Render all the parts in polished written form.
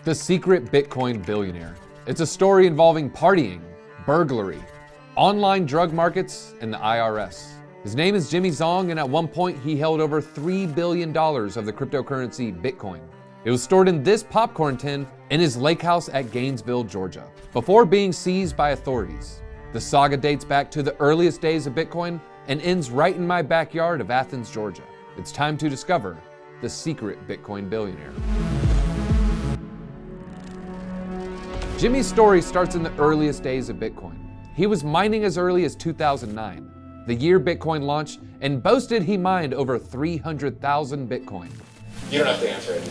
The secret Bitcoin billionaire. It's a story involving partying, burglary, online drug markets, and the IRS. His name is Jimmy Zong, and at one point he held over $3 billion of the cryptocurrency Bitcoin. It was stored in this popcorn tin in his lake house at Gainesville, Georgia, before being seized by authorities. The saga dates back to the earliest days of Bitcoin and ends right in my backyard of Athens, Georgia. It's time to discover the secret Bitcoin billionaire. Jimmy's story starts in the earliest days of Bitcoin. He was mining as early as 2009, the year Bitcoin launched, and boasted he mined over 300,000 Bitcoin. You don't have to answer it.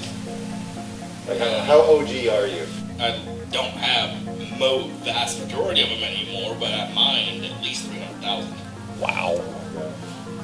Like, how OG are you? I don't have the vast majority of them anymore, but I mined at least 300,000. Wow.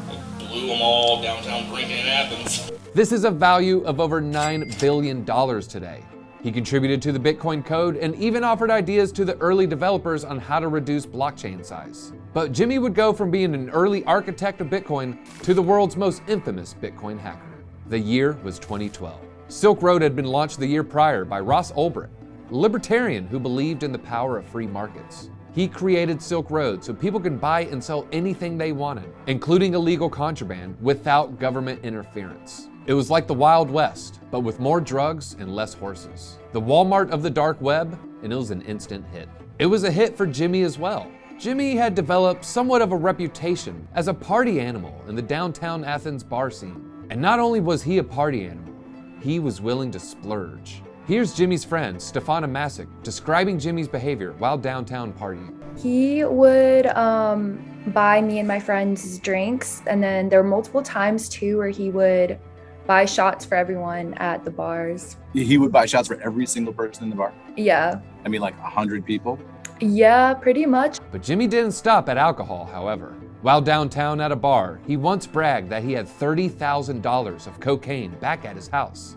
I blew them all downtown drinking in Athens. This is a value of over $9 billion today. He contributed to the Bitcoin code and even offered ideas to the early developers on how to reduce blockchain size. But Jimmy would go from being an early architect of Bitcoin to the world's most infamous Bitcoin hacker. The year was 2012. Silk Road had been launched the year prior by Ross Ulbricht, a libertarian who believed in the power of free markets. He created Silk Road so people could buy and sell anything they wanted, including illegal contraband, without government interference. It was like the Wild West, but with more drugs and less horses. The Walmart of the dark web, and it was an instant hit. It was a hit for Jimmy as well. Jimmy had developed somewhat of a reputation as a party animal in the downtown Athens bar scene. And not only was he a party animal, he was willing to splurge. Here's Jimmy's friend, Stefana Masick, describing Jimmy's behavior while downtown partying. He would buy me and my friends drinks, and then there were multiple times too where he would buy shots for everyone at the bars. He would buy shots for every single person in the bar? Yeah. I mean, like 100 people? Yeah, pretty much. But Jimmy didn't stop at alcohol, however. While downtown at a bar, he once bragged that he had $30,000 of cocaine back at his house.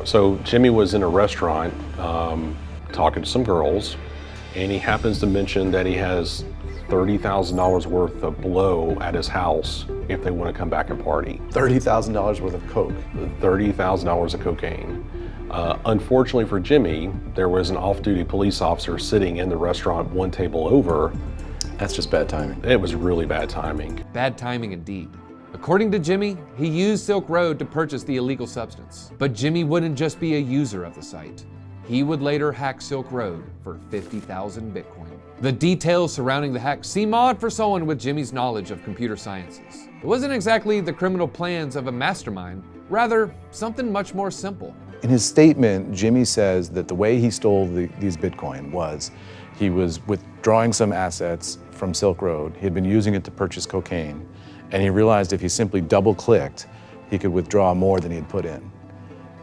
So Jimmy was in a restaurant talking to some girls, and he happens to mention that he has $30,000 worth of blow at his house if they want to come back and party. $30,000 worth of coke. $30,000 of cocaine. Unfortunately for Jimmy, there was an off-duty police officer sitting in the restaurant one table over. That's just bad timing. It was really bad timing. Bad timing indeed. According to Jimmy, he used Silk Road to purchase the illegal substance. But Jimmy wouldn't just be a user of the site. He would later hack Silk Road for 50,000 Bitcoin. The details surrounding the hack seem odd for someone with Jimmy's knowledge of computer sciences. It wasn't exactly the criminal plans of a mastermind, rather something much more simple. In his statement, Jimmy says that the way he stole these Bitcoin was he was withdrawing some assets from Silk Road. He had been using it to purchase cocaine, and he realized if he simply double-clicked, he could withdraw more than he had put in.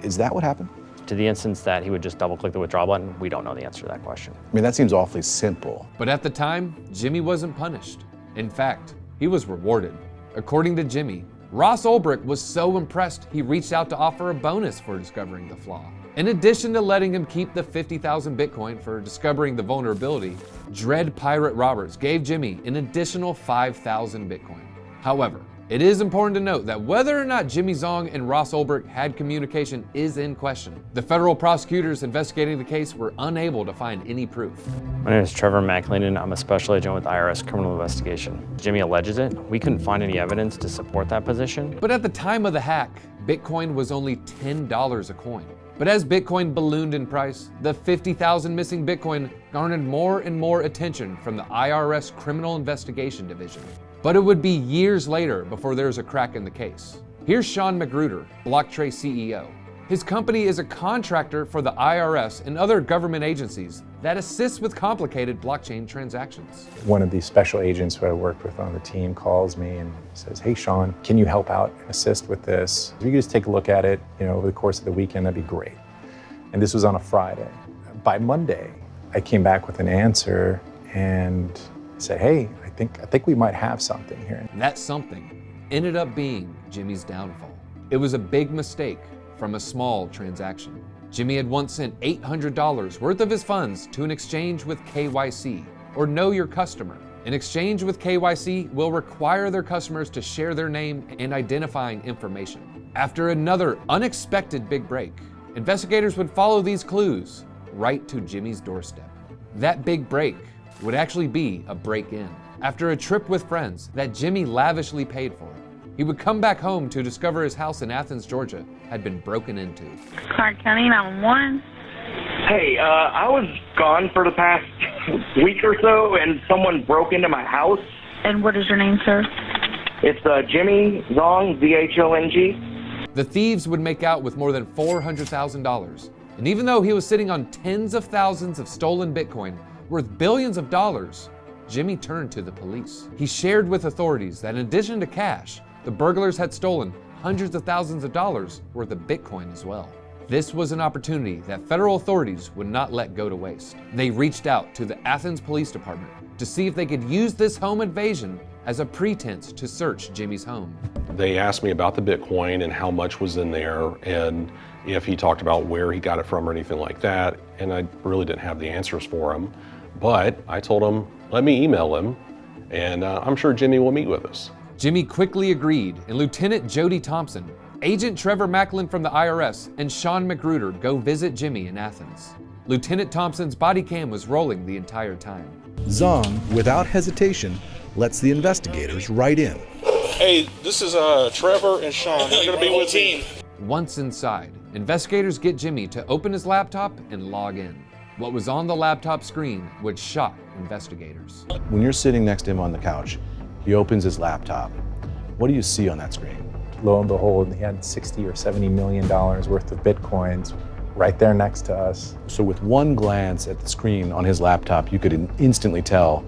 Is that what happened? To the instance that he would just double-click the withdraw button, we don't know the answer to that question. I mean, that seems awfully simple. But at the time, Jimmy wasn't punished. In fact, he was rewarded. According to Jimmy, Ross Ulbricht was so impressed he reached out to offer a bonus for discovering the flaw. In addition to letting him keep the 50,000 Bitcoin for discovering the vulnerability, Dread Pirate Roberts gave Jimmy an additional 5,000 Bitcoin. However, it is important to note that whether or not Jimmy Zong and Ross Ulbricht had communication is in question. The federal prosecutors investigating the case were unable to find any proof. My name is Trevor McLean. I'm a special agent with IRS Criminal Investigation. Jimmy alleges it. We couldn't find any evidence to support that position. But at the time of the hack, Bitcoin was only $10 a coin. But as Bitcoin ballooned in price, the 50,000 missing Bitcoin garnered more and more attention from the IRS Criminal Investigation Division. But it would be years later before there was a crack in the case. Here's Sean Magruder, BlockTrace CEO. His company is a contractor for the IRS and other government agencies that assists with complicated blockchain transactions. One of the special agents who I worked with on the team calls me and says, "Hey Sean, can you help out and assist with this? If you could just take a look at it, over the course of the weekend, that'd be great." And this was on a Friday. By Monday, I came back with an answer and said, "Hey, I think we might have something here." That something ended up being Jimmy's downfall. It was a big mistake from a small transaction. Jimmy had once sent $800 worth of his funds to an exchange with KYC, or Know Your Customer. An exchange with KYC will require their customers to share their name and identifying information. After another unexpected big break, investigators would follow these clues right to Jimmy's doorstep. That big break would actually be a break-in. After a trip with friends that Jimmy lavishly paid for, he would come back home to discover his house in Athens, Georgia had been broken into. Clark County 911. Hey, I was gone for the past week or so, and someone broke into my house. And what is your name, sir? It's Jimmy Zong, Z-H-O-N-G. The thieves would make out with more than $400,000. And even though he was sitting on tens of thousands of stolen Bitcoin worth billions of dollars, Jimmy turned to the police. He shared with authorities that in addition to cash, the burglars had stolen hundreds of thousands of dollars worth of Bitcoin as well. This was an opportunity that federal authorities would not let go to waste. They reached out to the Athens Police Department to see if they could use this home invasion as a pretense to search Jimmy's home. They asked me about the Bitcoin and how much was in there and if he talked about where he got it from or anything like that, and I really didn't have the answers for him. But I told him, let me email him, and I'm sure Jimmy will meet with us. Jimmy quickly agreed, and Lieutenant Jody Thompson, Agent Trevor Macklin from the IRS, and Sean Magruder go visit Jimmy in Athens. Lieutenant Thompson's body cam was rolling the entire time. Zong, without hesitation, lets the investigators right in. Hey, this is Trevor and Sean. They're going to be with me. Once inside, investigators get Jimmy to open his laptop and log in. What was on the laptop screen would shock investigators. When you're sitting next to him on the couch, he opens his laptop. What do you see on that screen? Lo and behold, he had 60 or $70 million worth of Bitcoins right there next to us. So with one glance at the screen on his laptop, you could instantly tell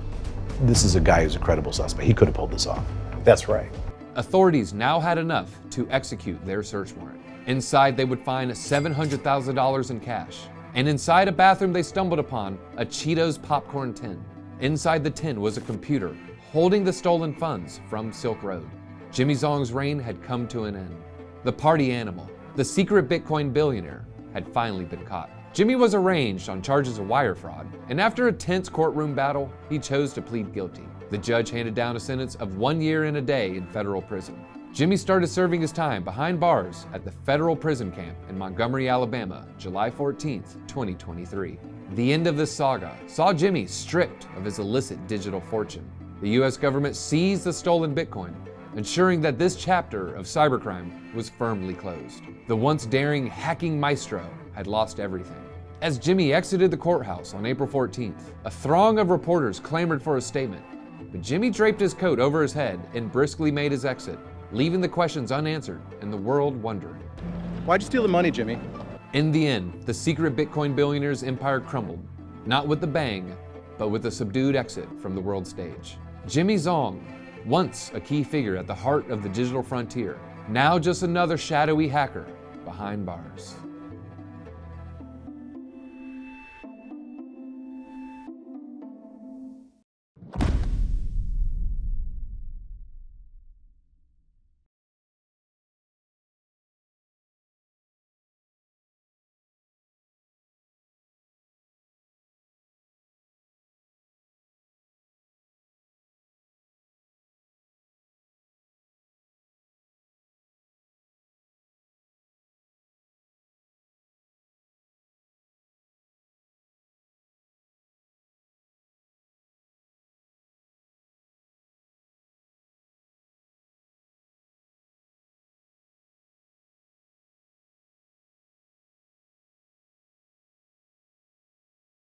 this is a guy who's a credible suspect. He could have pulled this off. That's right. Authorities now had enough to execute their search warrant. Inside, they would find $700,000 in cash. And inside a bathroom, they stumbled upon a Cheetos popcorn tin. Inside the tin was a computer holding the stolen funds from Silk Road. Jimmy Zong's reign had come to an end. The party animal, the secret Bitcoin billionaire, had finally been caught. Jimmy was arraigned on charges of wire fraud, and after a tense courtroom battle, he chose to plead guilty. The judge handed down a sentence of 1 year and a day in federal prison. Jimmy started serving his time behind bars at the federal prison camp in Montgomery, Alabama, July 14th, 2023. The end of this saga saw Jimmy stripped of his illicit digital fortune. The US government seized the stolen Bitcoin, ensuring that this chapter of cybercrime was firmly closed. The once daring hacking maestro had lost everything. As Jimmy exited the courthouse on April 14th, a throng of reporters clamored for a statement, but Jimmy draped his coat over his head and briskly made his exit, leaving the questions unanswered and the world wondering. Why'd you steal the money, Jimmy? In the end, the secret Bitcoin billionaire's empire crumbled, not with a bang, but with a subdued exit from the world stage. Jimmy Zong, once a key figure at the heart of the digital frontier, now just another shadowy hacker behind bars.